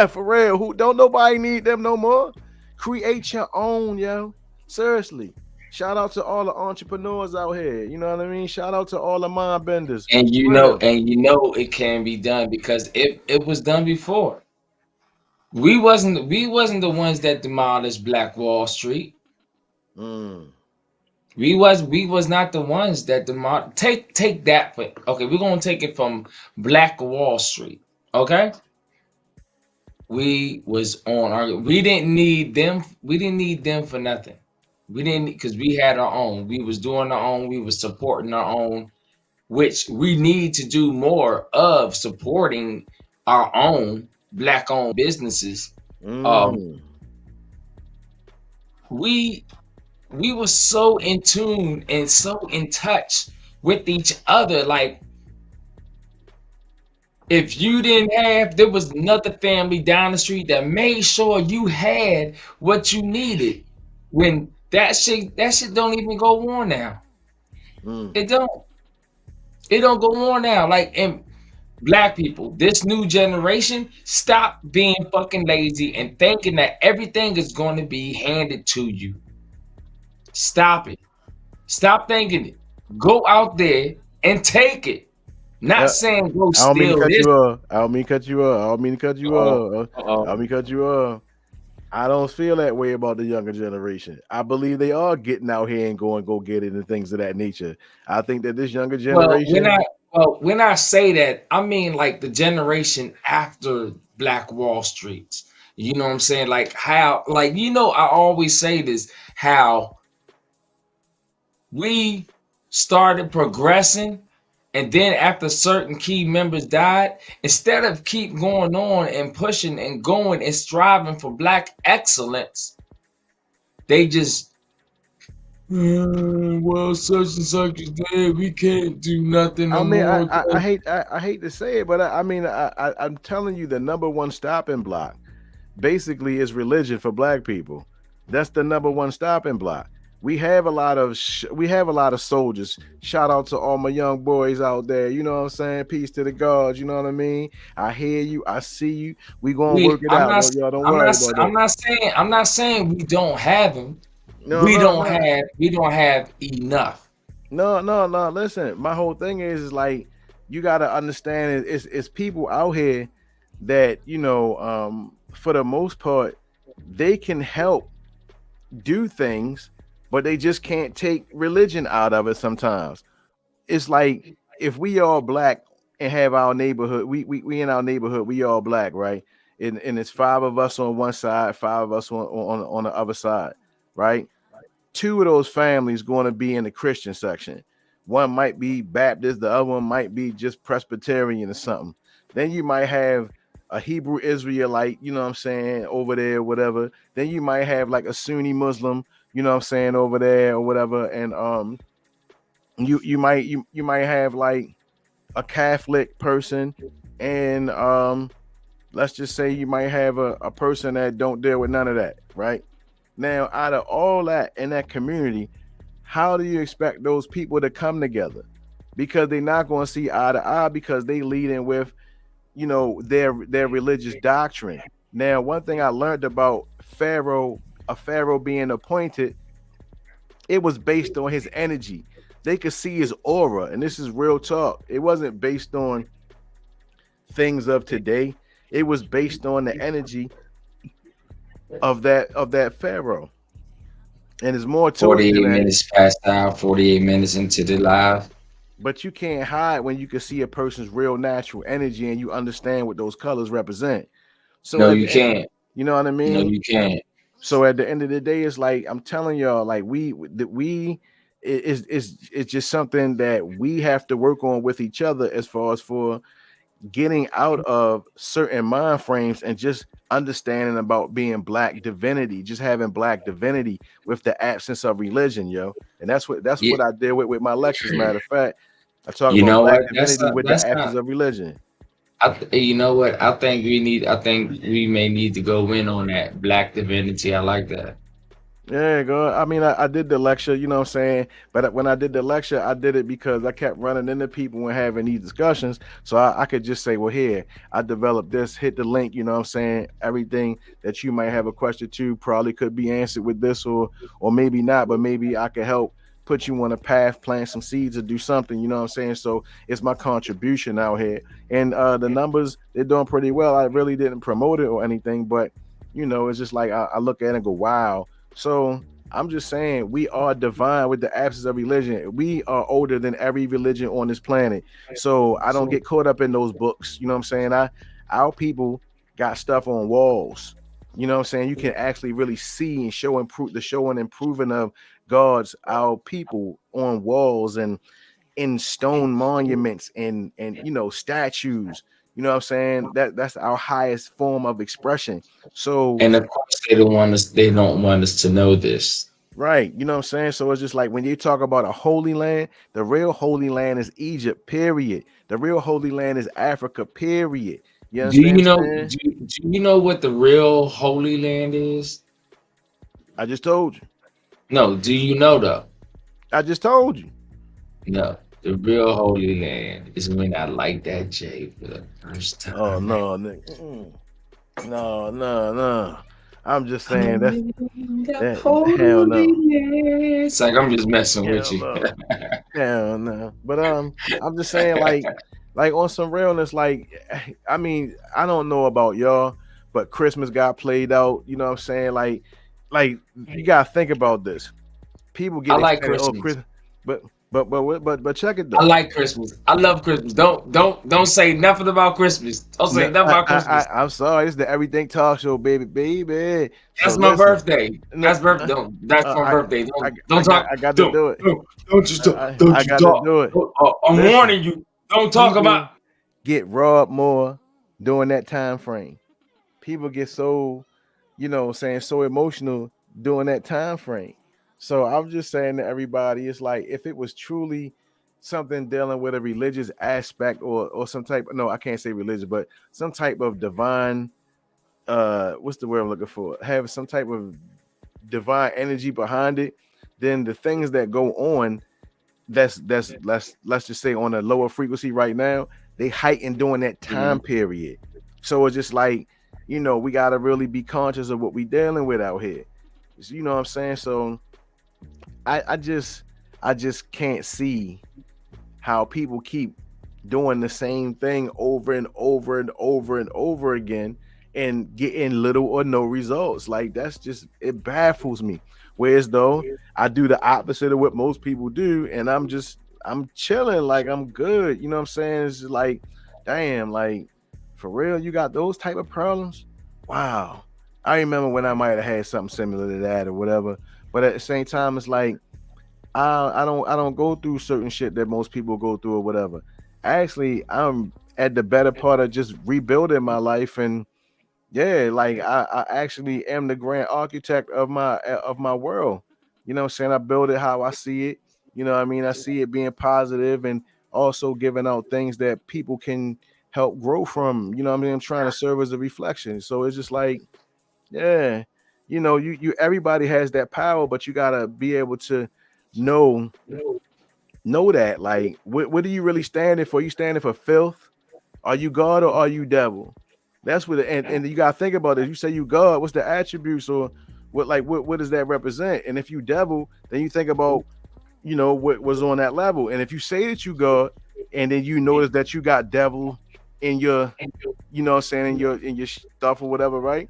For real. Who don't nobody need them no more? Create your own, yo. Seriously. Shout out to all the entrepreneurs out here. You know what I mean? Shout out to all the mind benders. And Real. it can be done because it was done before. We wasn't the ones that demolished Black Wall Street. Mm. We was not the ones that take that for okay, we're gonna take it from Black Wall Street. Okay? We didn't need them for nothing. We didn't because we had our own. We was doing our own, we was supporting our own, which we need to do more of supporting our own black owned businesses. Um Mm. we we were so in tune and so in touch with each other. Like if you didn't have, there was another family down the street that made sure you had what you needed. When that shit don't even go on now. Mm. It don't. It don't go on now. Like and black people, this new generation, stop being fucking lazy and thinking that everything is going to be handed to you. Stop it. Stop thinking it. Go out there and take it. Not Uh, saying go I don't mean to steal cut this. you off. I don't mean to cut you off. I don't mean to cut you Uh-oh. off. I don't Uh-oh. mean to cut you off. I don't feel that way about the younger generation. I believe they are getting out here and go get it and things of that nature. I think that this younger Well, when generation, I when I say that, I mean like the generation after Black Wall Street. You know what I'm saying? Like how, like I always say this, how we started progressing, and then after certain key members died, instead of keep going on and pushing and going and striving for black excellence, they just well, such and such is dead. We can't do nothing I no mean, I more. I, I hate I hate to say it, but I mean, I'm telling you, the number one stopping block basically is religion for black people. That's the number one stopping block. We have a lot of soldiers. Shout out to all my young boys out there. You know what I'm saying? Peace to the gods. You know what I mean? I hear you. I see you. We gonna work it I'm out. not. Don't y'all don't I'm worry not. about I'm that. not saying. I'm not saying we don't have them. No, no, no, We don't have enough. no. Listen, my whole thing is like you gotta understand it's people out here that for the most part they can help do things, but they just can't take religion out of it sometimes. It's like if we all black and have our neighborhood, we in our neighborhood, we all black, right? And it's five of us on one side, five of us on the other side, right? Two of those families going to be in the Christian section. One might be Baptist, the other one might be just Presbyterian or something. Then you might have a Hebrew Israelite, you know what I'm saying, over there, whatever. Then you might have like a Sunni Muslim, you know what I'm saying, over there or whatever. And you might have like a Catholic person, and let's just say you might have a person that don't deal with none of that, right? Now, out of all that in that community, how do you expect those people to come together? Because they're not going to see eye to eye because they lead in with, their religious doctrine. Now, one thing I learned about Pharaoh being appointed, it was based on his energy. They could see his aura, and this is real talk. It wasn't based on things of today. It was based on the energy of that Pharaoh. And there's more to it than 48 that. minutes past hour. 48 minutes into the live. But you can't hide when you can see a person's real natural energy and you understand what those colors represent. So No, at you the end, can't. you know what I No, mean? you can't. So at the end of the day, it's like I'm telling y'all, like we it's just something that we have to work on with each other as far as for getting out of certain mind frames and just understanding about being black divinity, just having black divinity with the absence of religion, yo. And that's Yeah, what I did with my lectures. Matter of fact, I talk you about know black what? divinity with the That's absence not. of religion. You know what? I think we need. I think we may need to go in on that black divinity. I like that. Yeah, go. I mean, I did the lecture, you know what I'm saying? But when I did the lecture, I did it because I kept running into people and having these discussions. So I could just say, well, here, I developed this, hit the link, you know what I'm saying? Everything that you might have a question to probably could be answered with this or maybe not, but maybe I could help put you on a path, plant some seeds or do something, you know what I'm saying? So it's my contribution out here. And the numbers, they're doing pretty well. I really didn't promote it or anything, but it's just like I look at it and go, wow. So I'm just saying we are divine with the absence of religion. We are older than every religion on this planet. So I don't get caught up in those books. You know what I'm saying? Our people got stuff on walls. You know what I'm saying? You can actually really see and show and improving of God's our people on walls and in stone monuments and statues. You know what I'm saying? That's our highest form of expression. So And of course, they don't want us. They don't want us to know this. right, you know what I'm saying? So it's just like when you talk about a holy land, the real holy land is Egypt, period. The real holy land is Africa, period. You Do you understand what know? I'm saying? Do you know what the real Holy Land is? I just told you. No. Do you know though? I just told you. No. The real Holy Land is when I like that J for the first Oh time. no, nigga. No, no, no. I'm just saying I'm that's in the that hell Holy no. Land. It's like I'm just messing with Hell you. no. Hell no. But I'm just saying like on some realness, like I mean, I don't know about y'all, but Christmas got played out, you know what I'm saying? Like you gotta think about this. People I get like excited, oh Christmas. Chris, but check it I though. like Christmas. I love Christmas. Don't say nothing about Christmas. Don't say No, nothing about Christmas. I'm sorry, it's the Everything Talk Show, baby. So That's my listen, birthday. no, That's birth. Don't. That's my I, birthday. I Don't talk. I got to Don't. do it. Don't you talk. I Don't you got to talk. do it. I'm Listen, warning you. Don't talk about. people get robbed more during that time frame. People get so, saying so emotional during that time frame. So I'm just saying to everybody, it's like if it was truly something dealing with a religious aspect or some type, no, I can't say religious, but some type of divine, what's the word I'm looking for? Have some type of divine energy behind it, then the things that go on that's let's just say on a lower frequency right now, they heighten during that time period. So it's just like, we gotta really be conscious of what we dealing with out here. You know what I'm saying? So I just can't see how people keep doing the same thing over and over and over and over again and getting little or no results. Like that's just it baffles me. Whereas though I do the opposite of what most people do, and I'm chilling, like I'm good. You know what I'm saying? It's just like, damn, like for real, you got those type of problems? Wow. I remember when I might have had something similar to that or whatever. But at the same time, it's like I don't go through certain shit that most people go through or whatever. Actually, I'm at the better part of just rebuilding my life, and yeah, like I actually am the grand architect of my world. You know what I'm saying? I build it how I see it. You know what I mean? I see it being positive and also giving out things that people can help grow from. You know what I mean? I'm trying to serve as a reflection. So it's just like, yeah, you everybody has that power, but you gotta be able to know that. Like, what are you really standing for? You standing for filth? Are you God or are you devil? That's what, and you gotta think about it. You say you God, what's the attributes or what does that represent? And if you devil, then you think about what was on that level. And if you say that you God, and then you notice that you got devil in your, what I'm saying, in your stuff or whatever, right?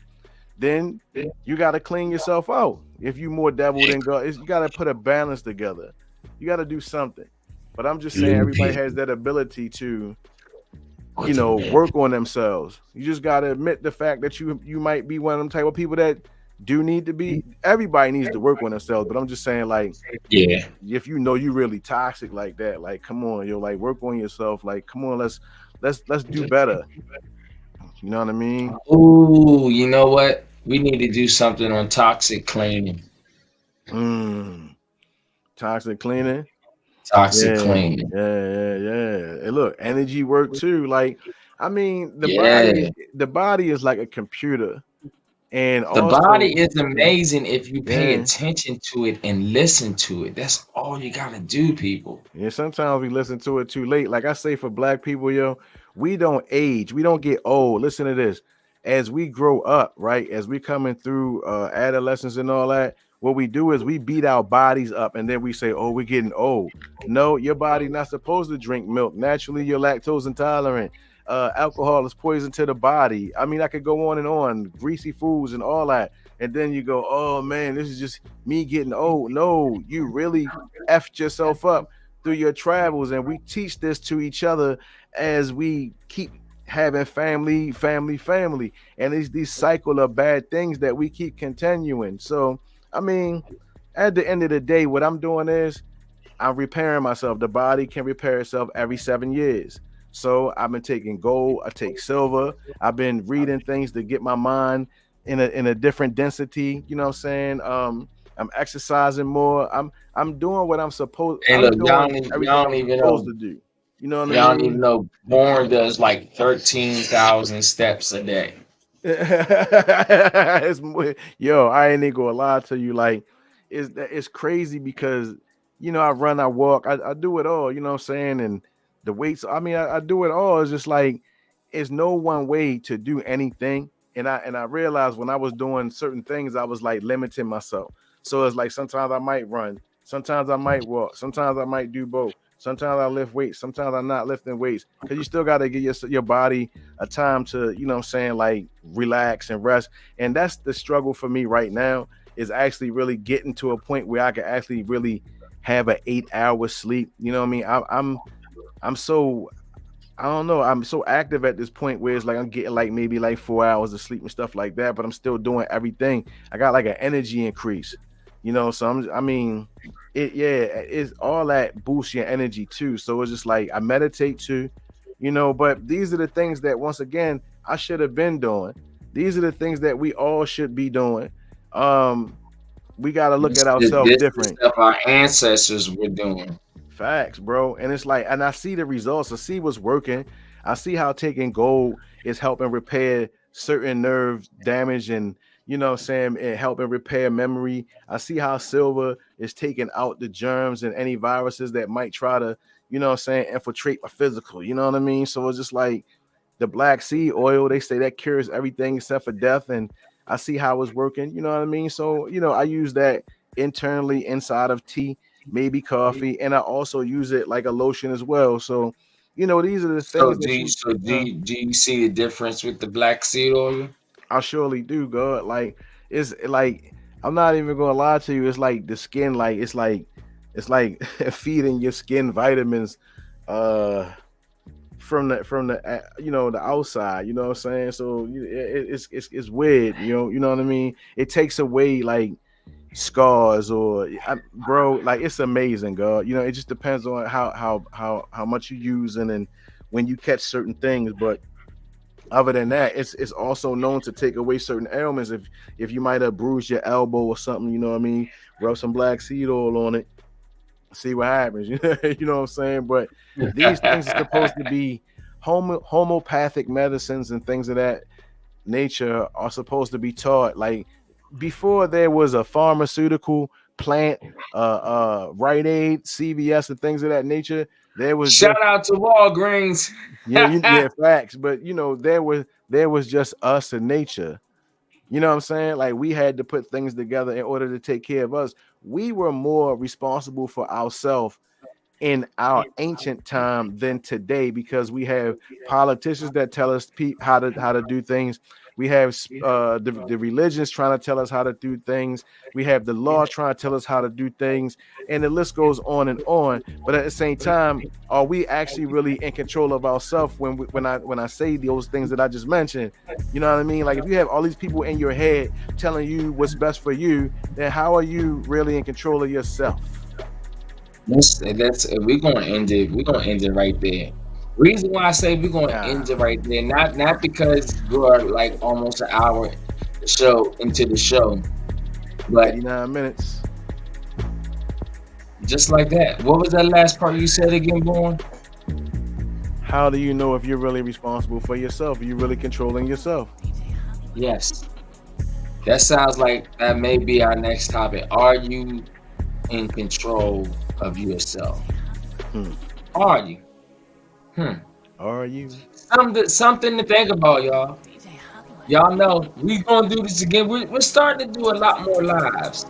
Then you got to clean yourself out. If you more devil than God, you got to put a balance together. You got to do something. But I'm just saying, everybody has that ability to, work on themselves. You just got to admit the fact that you might be one of them type of people that do need to be. Everybody needs to work on themselves. But I'm just saying, like, Yeah. if you know you really toxic like that, like, come on, like, work on yourself. Like, come on, let's do better. You know what I mean? Ooh, you know what? We need to do something on toxic cleaning. Mm, toxic cleaning. Toxic Yeah, cleaning. yeah. And look, energy work too. Like, I mean, Yeah. the body is like a computer, and The also, body is amazing if you pay yeah, attention to it and listen to it. That's all you gotta do, people. yeah. Sometimes we listen to it too late. Like I say, for black people, yo, we don't age, we don't get old. Listen to this. As we grow up, right? As we coming through adolescence and all that, what we do is we beat our bodies up, and then we say, "Oh, we're getting old." No, your body not supposed to drink milk. Naturally, you're lactose intolerant. Alcohol is poison to the body. I mean, I could go on. Greasy foods and all that, and then you go, "Oh man, this is just me getting old." No, you really effed yourself up through your travels, and we teach this to each other as we keep having family, and it's these cycle of bad things that we keep continuing. So, I mean, at the end of the day, what I'm doing is I'm repairing myself. The body can repair itself every 7 years. So I've been taking gold, I take silver. I've been reading things to get my mind in a different density. You know what I'm saying? I'm exercising more. I'm doing what I'm supposed. Hey, I'm look, doing y'all everything don't I'm even supposed know. to do. You know what I Y'all don't even mean? know. Born does like 13,000 steps a day. Yo, I ain't even gonna lie to you. Like, it's crazy because I run, I walk, I do it all. You know what I'm saying? And the weights. I mean, I do it all. It's just like it's no one way to do anything. And I realized when I was doing certain things, I was like limiting myself. So it's like sometimes I might run, sometimes I might walk, sometimes I might do both. Sometimes I lift weights, sometimes I'm not lifting weights because you still got to give your body a time to, what I'm saying, like relax and rest. And that's the struggle for me right now, is actually really getting to a point where I can actually really have an 8 hour sleep. You know what I mean? I'm so, I don't know. I'm so active at this point where it's like I'm getting like maybe like 4 hours of sleep and stuff like that, but I'm still doing everything. I got like an energy increase, So I mean, it's all that boosts your energy too. So it's just like I meditate too, But these are the things that once again I should have been doing. These are the things that we all should be doing. We got to look at ourselves This is different. stuff our ancestors were doing. Facts, bro. And it's like, and I see the results. I see what's working. I see how taking gold is helping repair certain nerve damage and, what I'm saying, and helping repair memory. I see how silver is taking out the germs and any viruses that might try to, what I'm saying, infiltrate my physical. You know what I mean? So it's just like the black seed oil, they say that cures everything except for death. And I see how it's working. You know what I mean? So, I use that internally inside of tea, maybe coffee, and I also use it like a lotion as well. So, these are the So things that you do you see the difference with the black seed oil? I surely do, God. Like, it's like I'm not even gonna lie to you. It's like the skin, like it's like feeding your skin vitamins from the the outside. You know what I'm saying? So it's weird. You know what I mean? It takes away like scars or bro, like it's amazing, God. It just depends on how much you using and when you catch certain things. But other than that, it's also known to take away certain ailments. If you might have bruised your elbow or something, you know what I mean, rub some black seed oil on it, see what happens. You know what I'm saying? But these things are supposed to be homeopathic medicines and things of that nature are supposed to be taught. Like before there was a pharmaceutical plant, Rite Aid, CVS, and things of that nature. There was Shout just out to Walgreens. yeah, facts. But there was just us and nature. You know what I'm saying? Like we had to put things together in order to take care of us. We were more responsible for ourselves in our ancient time than today because we have politicians that tell us how to do things. We have the religions trying to tell us how to do things. We have the law trying to tell us how to do things, and the list goes on and on. But at the same time, are we actually really in control of ourselves when I say those things that I just mentioned? You know what I mean? Like if you have all these people in your head telling you what's best for you, then how are you really in control of yourself? We're gonna end it. We're gonna end it right there. Reason why I say we're gonna Ah. end it right there, not because we're like almost an hour into the show, but 89 minutes. just like that. What was that last part you said again, Born? How do you know if you're really responsible for yourself? Are you really controlling yourself? Yes. That sounds like that may be our next topic. Are you in control of yourself? Are you? Are you? Something to think about, y'all. DJ Hollywood. Y'all know we gonna do this again. We're starting to do a lot more lives.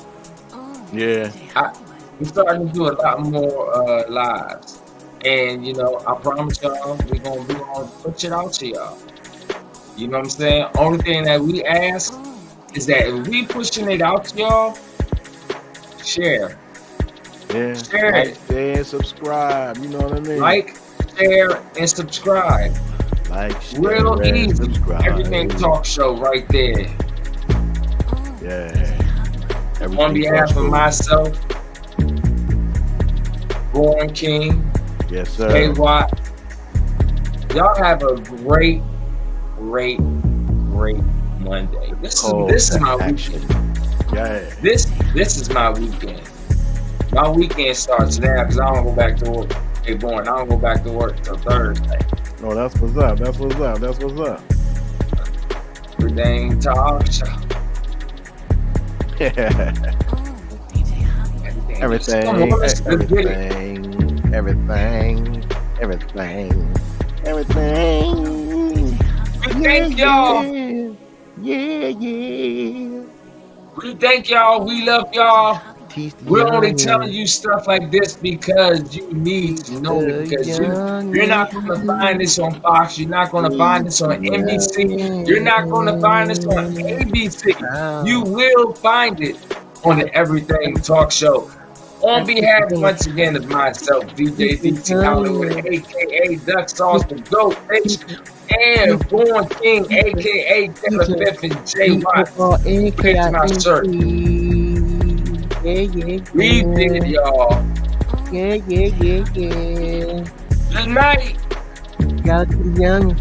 Yeah. DJ Hollywood. We're starting to do a lot more lives. And I promise y'all, we're gonna put it out to y'all. You know what I'm saying? Only thing that we ask is that if we pushing it out to y'all, share. Yeah. Share Like, it. share, and subscribe. You know what I mean? Like, share, and subscribe. Like, share, Real and easy. subscribe. Everything Talk Show right there. Yeah. Everything On behalf Talk of Show. myself, Born King, Yes, sir. K Watt, y'all have a great Monday. This is my action. weekend. Yeah. This is my weekend. My weekend starts now because I don't go back to work. Hey, Born, I don't go back to work till Thursday. Oh, that's what's up. That's what's up. That's what's up. Everything Talk Show. DJ Hollywood. Everything. Come on, let's get it. Everything. We thank y'all. Yeah. We thank y'all. We love y'all. We're only telling you stuff like this because you need to know it. Because you're not going to find this on Fox. You're not going to find this on NBC. You're not going to find this on ABC. You will find it on the Everything Talk Show. On behalf, once again, of myself, DJ DT Hollywood, a.k.a. Duck Sauce, the GOAT, and Born King, a.k.a. Taylor Fifth and J. Watt. Pitch my shirt. We did, y'all. Yeah. Good night. Y'all too young.